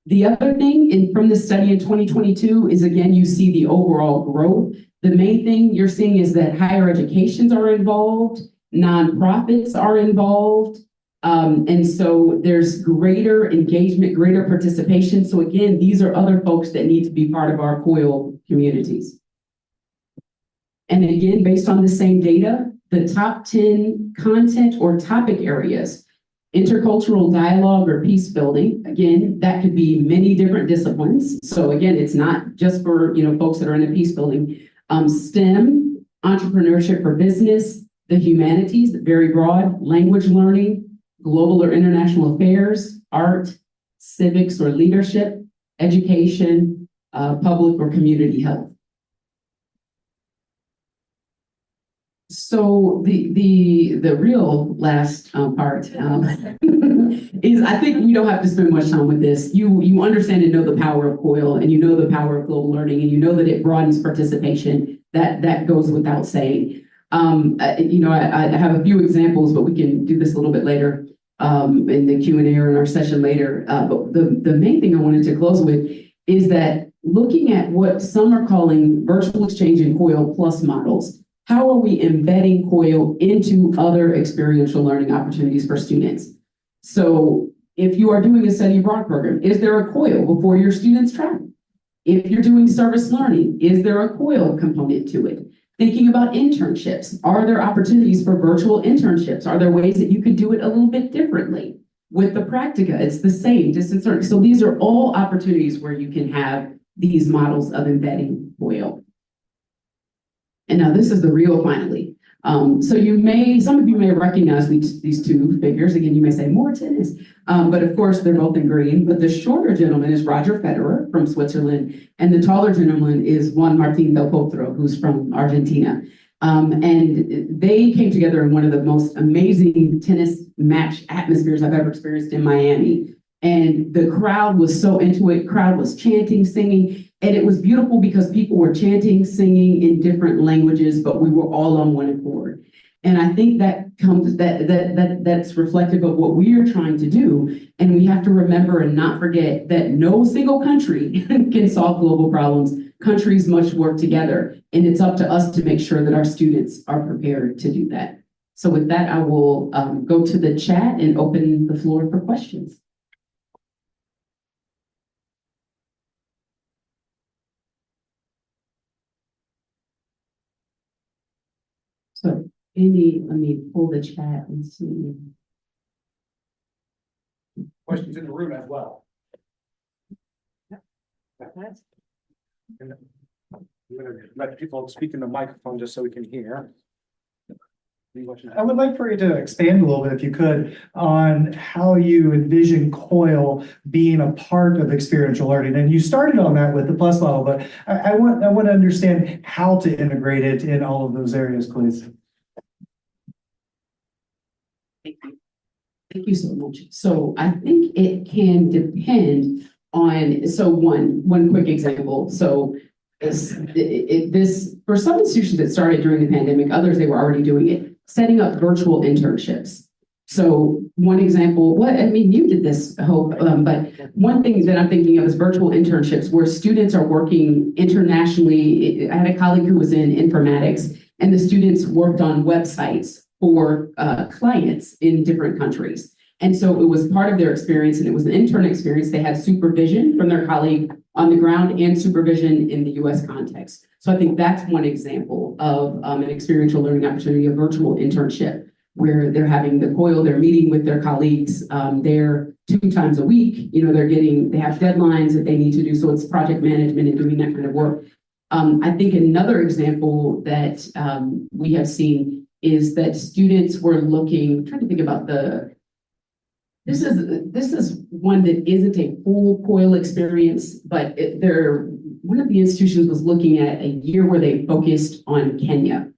The other thing from the study in 2022 is, again, you see the overall growth. The main thing you're seeing is that higher educations are involved, nonprofits are involved, And so there's greater engagement, greater participation. So again, these are other folks that need to be part of our COIL communities. And again, based on the same data, the top 10 content or topic areas, intercultural dialogue or peace building, again, that could be many different disciplines. So again, it's not just for, folks that are in a peace building. STEM, entrepreneurship for business, the humanities, very broad, language learning, global or international affairs, art, civics or leadership, education, public or community health. So the real last part is, I think we don't have to spend much time with this. You understand and know the power of COIL, and you know the power of global learning, and you know that it broadens participation. That goes without saying. I have a few examples, but we can do this a little bit later in the Q&A or in our session later. But the main thing I wanted to close with is that looking at what some are calling virtual exchange and COIL plus models. How are we embedding COIL into other experiential learning opportunities for students? So if you are doing a study abroad program, is there a COIL before your students travel? If you're doing service learning, is there a COIL component to it? Thinking about internships, are there opportunities for virtual internships? Are there ways that you could do it a little bit differently? With the Practica, it's the same, distance learning. So these are all opportunities where you can have these models of embedding COIL. And now this is the real finally. So some of you may recognize these two figures. Again, you may say more tennis, but of course they're both in green. But the shorter gentleman is Roger Federer from Switzerland, and the taller gentleman is Juan Martín del Potro, who's from Argentina. And they came together in one of the most amazing tennis match atmospheres I've ever experienced in Miami. And the crowd was so into it. Crowd was chanting, singing. And it was beautiful because people were chanting, singing in different languages, but we were all on one accord. And I think that's reflective of what we are trying to do. And we have to remember and not forget that no single country can solve global problems. Countries must work together. And it's up to us to make sure that our students are prepared to do that. So with that, I will go to the chat and open the floor for questions. So let me pull the chat and see. Questions in the room as well. Okay. And I'm going to let people speak in the microphone just so we can hear. I would like for you to expand a little bit, if you could, on how you envision COIL being a part of experiential learning. And you started on that with the plus model, but I want to understand how to integrate it in all of those areas, please. Thank you. Thank you so much. So I think it can depend on, one quick example. So this for some institutions that started during the pandemic, others, they were already doing it, setting up virtual internships. So one example, you did this, Hope, but one thing that I'm thinking of is virtual internships where students are working internationally. I had a colleague who was in informatics, and the students worked on websites for clients in different countries. And so it was part of their experience, and it was an intern experience. They had supervision from their colleague on the ground and supervision in the US context. So I think that's one example of an experiential learning opportunity, a virtual internship, where they're having the COIL, they're meeting with their colleagues, they're 2 times a week, they have deadlines that they need to do. So it's project management and doing that kind of work. I think another example that we have seen is that students were I'm trying to think about this is one that isn't a full COIL experience, but one of the institutions was looking at a year where they focused on Kenya.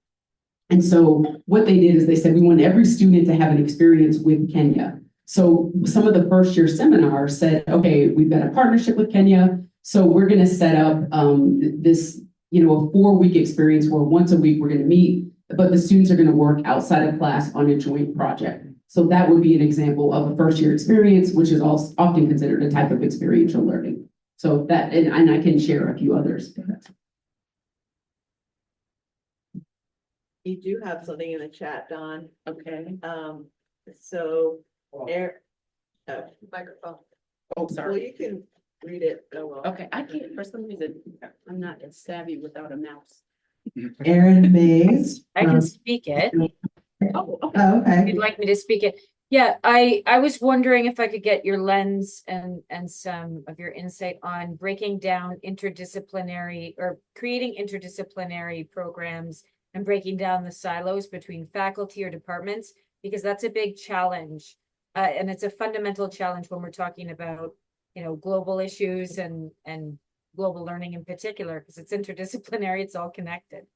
And so what they did is they said, we want every student to have an experience with Kenya. So some of the first year seminars said, okay, we've got a partnership with Kenya. So we're going to set up this, a 4-week experience where once a week we're going to meet, but the students are going to work outside of class on a joint project. So that would be an example of a first year experience, which is also often considered a type of experiential learning. So that, and I can share a few others. You do have something in the chat, Dawn. Okay. So Air, microphone. Oh, Well, sorry. you can read it. Oh, well. Okay, I can't, for some reason, I'm not as savvy without a mouse. Erin Mays. I can speak it. Oh, okay. Oh, If okay. you'd like me to speak it. Yeah, I was wondering if I could get your lens and some of your insight on breaking down interdisciplinary or creating interdisciplinary programs and breaking down the silos between faculty or departments, because that's a big challenge. And it's a fundamental challenge when we're talking about, global issues and global learning in particular, because it's interdisciplinary, it's all connected.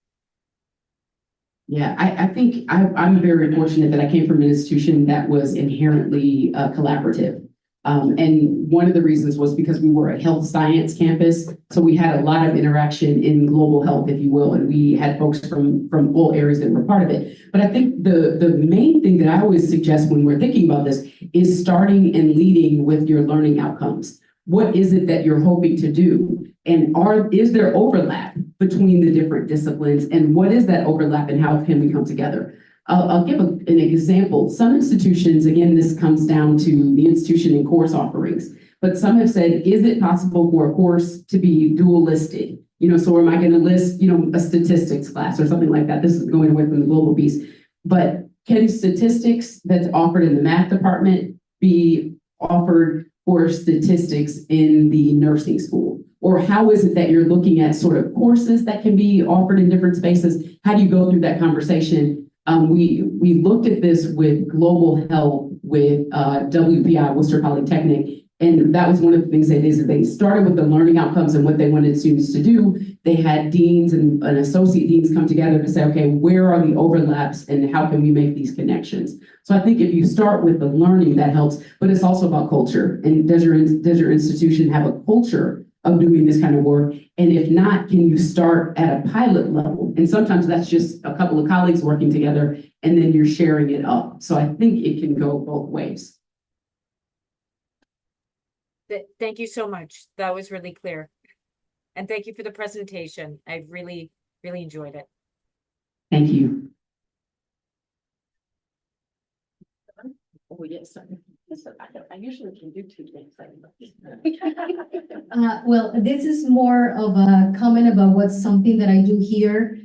Yeah, I think I'm very fortunate that I came from an institution that was inherently collaborative. And one of the reasons was because we were a health science campus. So we had a lot of interaction in global health, if you will, and we had folks from all areas that were part of it. But I think the main thing that I always suggest when we're thinking about this is starting and leading with your learning outcomes. What is it that you're hoping to do? And is there overlap between the different disciplines? And what is that overlap and how can we come together? I'll give an example. Some institutions, again, this comes down to the institution and course offerings, but some have said, is it possible for a course to be dual listed? So am I going to list, a statistics class or something like that? This is going away from the global piece, but can statistics that's offered in the math department be offered for statistics in the nursing school? Or how is it that you're looking at sort of courses that can be offered in different spaces? How do you go through that conversation? We looked at this with global health with WPI, Worcester Polytechnic, and that was one of the things they did. Is they started with the learning outcomes and what they wanted students to do. They had deans and associate deans come together to say, okay, where are the overlaps and how can we make these connections? So I think if you start with the learning, that helps, but it's also about culture. And does your institution have a culture of doing this kind of work? And if not, can you start at a pilot level? And sometimes that's just a couple of colleagues working together and then you're sharing it up. So I think it can go both ways. Thank you so much. That was really clear. And thank you for the presentation. I really, really enjoyed it. Thank you. Oh, yes. I usually can do two things. Well, this is more of a comment about what's something that I do here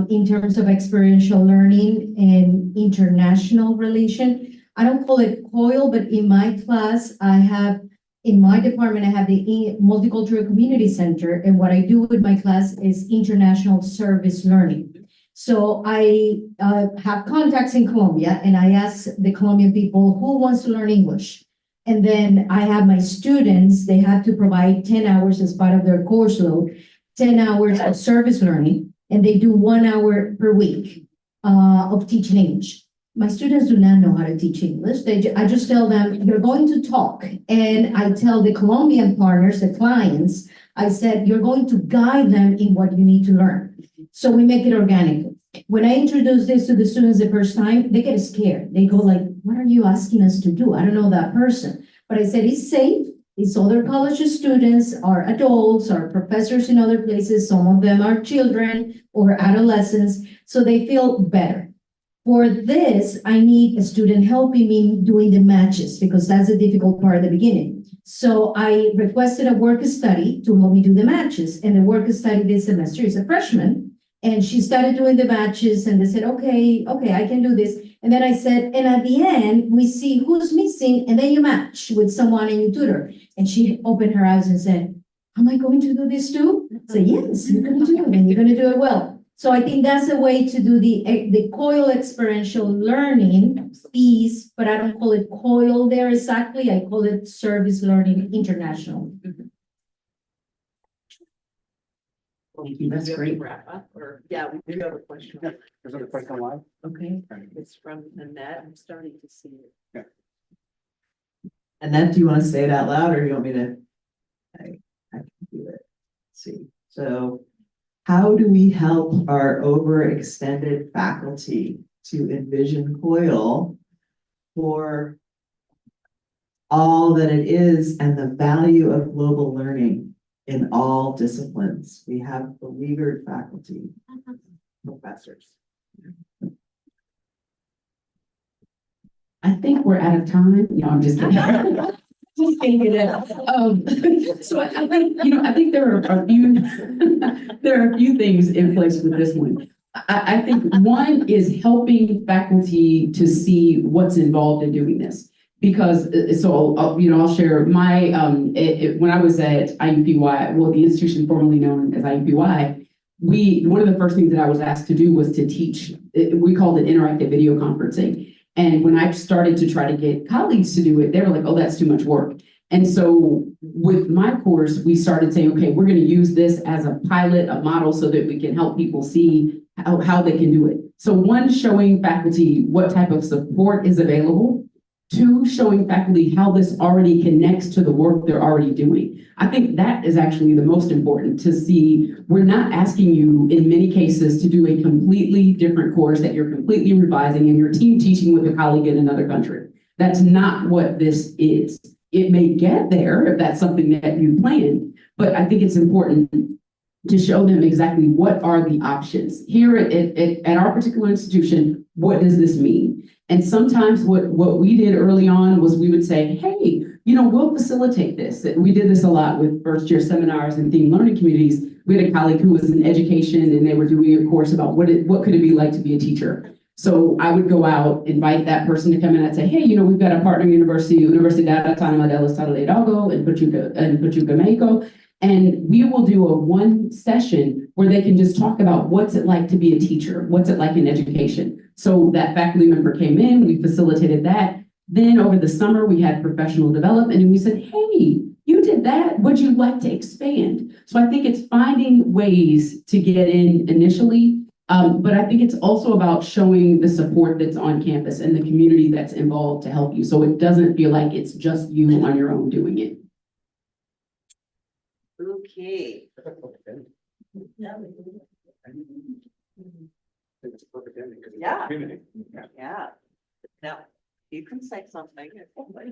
in terms of experiential learning and international relation. I don't call it COIL, but in my class, in my department, I have the Multicultural Community Center. And what I do with my class is international service learning. So I have contacts in Colombia and I ask the Colombian people who wants to learn English. And then I have my students, they have to provide 10 hours as part of their course load, 10 hours of service learning, and they do 1 hour per week of teaching English. My students do not know how to teach English. I just tell them, you're going to talk. And I tell the Colombian partners, the clients, I said, you're going to guide them in what you need to learn. So we make it organic. When I introduce this to the students the first time, they get scared. They go like, what are you asking us to do? I don't know that person. But I said, it's safe. It's other college students, are adults, are professors in other places. Some of them are children or adolescents. So they feel better. For this, I need a student helping me doing the matches because that's the difficult part at the beginning. So I requested a work study to help me do the matches. And the work study this semester is a freshman. And she started doing the matches and they said, okay, I can do this. And then I said, and at the end, we see who's missing and then you match with someone and you tutor. And she opened her eyes and said, am I going to do this too? I said, yes, you're going to do it and you're going to do it well. So I think that's a way to do the COIL experiential learning piece, but I don't call it COIL there exactly. I call it service learning international. Thank you. That's great. Wrap up, or yeah, we do have a question. There's another question live. Okay. It's from Annette. I'm starting to see it. Annette, do you want to say it out loud or you want me to? I can do it. Let's see. So how do we help our overextended faculty to envision COIL for all that it is and the value of global learning in all disciplines? We have beleaguered faculty, professors. I think we're out of time. No, I'm just kidding. Just thinking it. So I think, I think there are a few, there are a few things in place with this one. I think one is helping faculty to see what's involved in doing this. Because, I'll share my, when I was at IUPUI, well, the institution formerly known as IUPUI, one of the first things that I was asked to do was to teach, we called it interactive video conferencing. And when I started to try to get colleagues to do it, they were like, oh, that's too much work. And so with my course, we started saying, okay, we're going to use this as a pilot, a model, so that we can help people see how they can do it. So one, showing faculty what type of support is available. Two, showing faculty how this already connects to the work they're already doing. I think that is actually the most important, to see we're not asking you in many cases to do a completely different course that you're completely revising and your team teaching with a colleague in another country. That's not what this is. It may get there if that's something that you plan, but I think it's important to show them exactly what are the options. Here at our particular institution, what does this mean? And sometimes what we did early on was we would say, hey, we'll facilitate this. We did this a lot with first year seminars and themed learning communities. We had a colleague who was in education and they were doing a course about what could it be like to be a teacher. So I would go out, invite that person to come in and say, hey, we've got a partner university, Universidad Autónoma del Estado de Hidalgo in Pachuca, Mexico. And we will do a one session where they can just talk about what's it like to be a teacher, what's it like in education. So that faculty member came in, we facilitated that. Then over the summer, we had professional development and we said, hey, you did that, would you like to expand? So I think it's finding ways to get in initially, but I think it's also about showing the support that's on campus and the community that's involved to help you. So it doesn't feel like it's just you on your own doing it. Okay. It's a perfect ending. 'Cause it's Yeah. community. Yeah. Now, you can say something. Oh my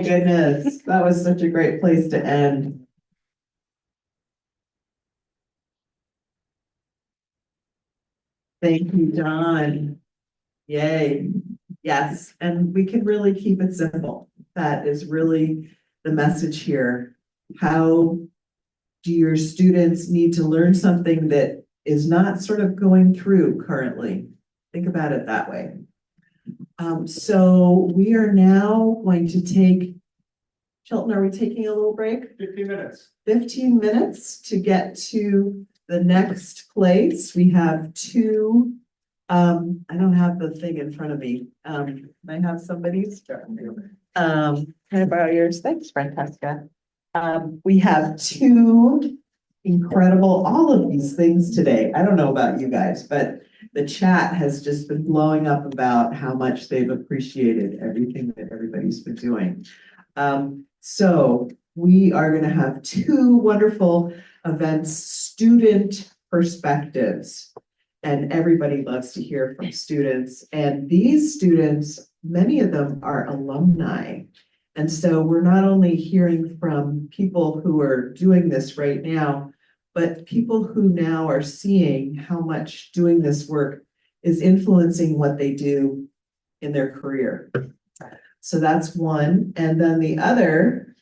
goodness, that was such a great place to end. Thank you, Dawn. Yay. Yes, and we can really keep it simple. That is really the message here. How do your students need to learn something that is not sort of going through currently? Think about it that way. So we are now going to take, Chilton, are we taking a little break? 15 minutes. 15 minutes to get to the next place. We have two, I don't have the thing in front of me. I have somebody's. Can I borrow yours? Thanks, Francesca. We have two incredible, all of these things today. I don't know about you guys, but the chat has just been blowing up about how much they've appreciated everything that everybody's been doing. So we are going to have two wonderful events, student perspectives, and everybody loves to hear from students. And these students, many of them are alumni. And so we're not only hearing from people who are doing this right now, but people who now are seeing how much doing this work is influencing what they do in their career. So that's one. And then the other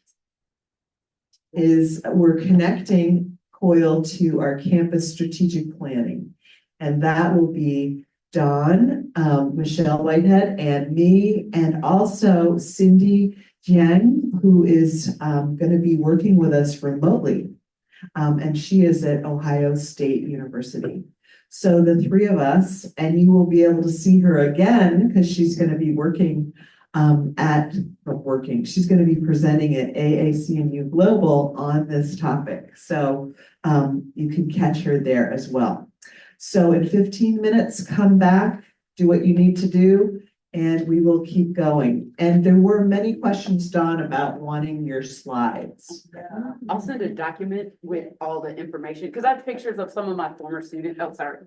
is we're connecting COIL to our campus strategic planning. And that will be Dawn Michele Whitehead and me, and also Cindy Jiang, who is going to be working with us remotely. And she is at Ohio State University. So the three of us, and you will be able to see her again because she's going to be working she's going to be presenting at AACU Global on this topic. So you can catch her there as well. So in 15 minutes, come back, do what you need to do, and we will keep going. And there were many questions, Dawn, about wanting your slides. I'll send a document with all the information because I have pictures of some of my former students. Oh, sorry.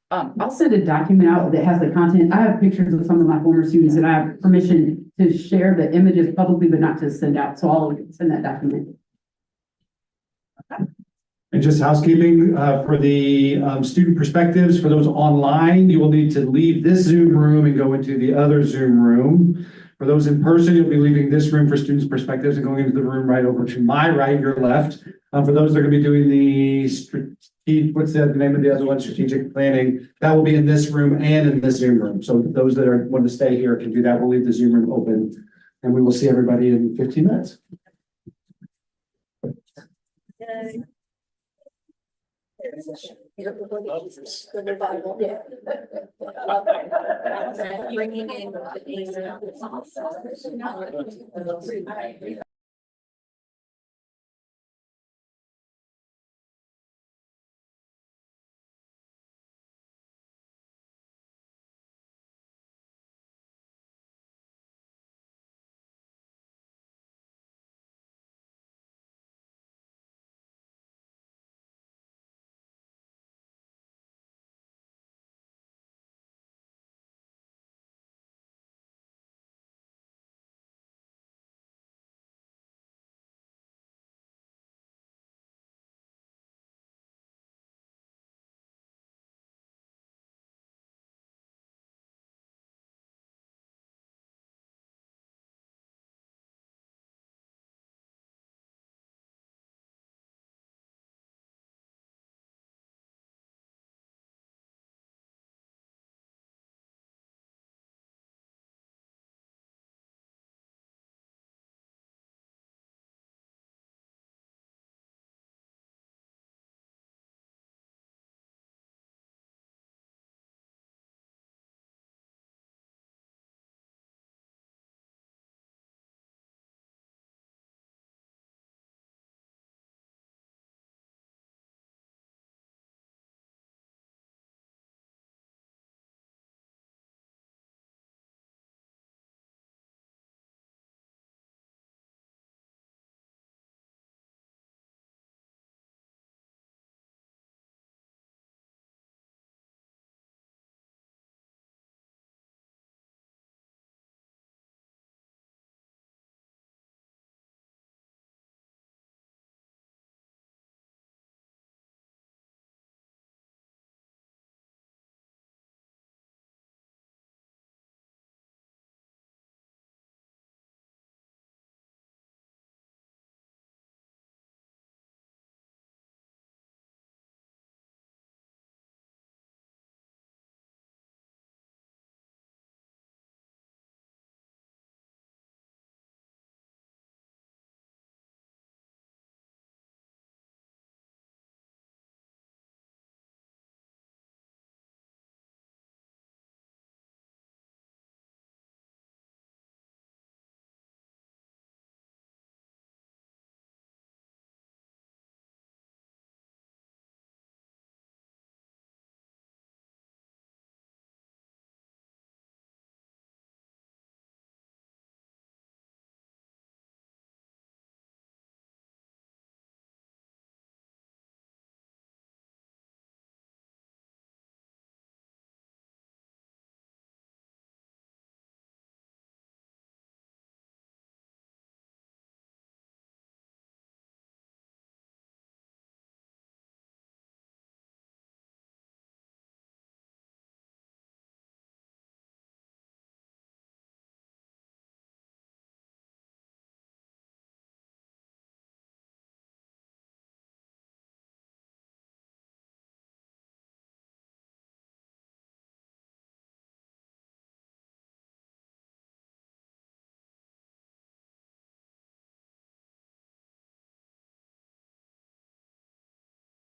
I'll send a document out that has the content. I have pictures of some of my former students and I have permission to share the images publicly, but not to send out. So I'll send that document. Thank And just housekeeping, for the student perspectives, for those online, you will need to leave this Zoom room and go into the other Zoom room. For those in person, you'll be leaving this room for students' perspectives and going into the room right over to my right, your left. For those that are going to be doing the what's the name of the other one? Strategic planning. That will be in this room and in this Zoom room. So those that are want to stay here can do that. We'll leave the Zoom room open, and we will see everybody in 15 minutes. Bringing in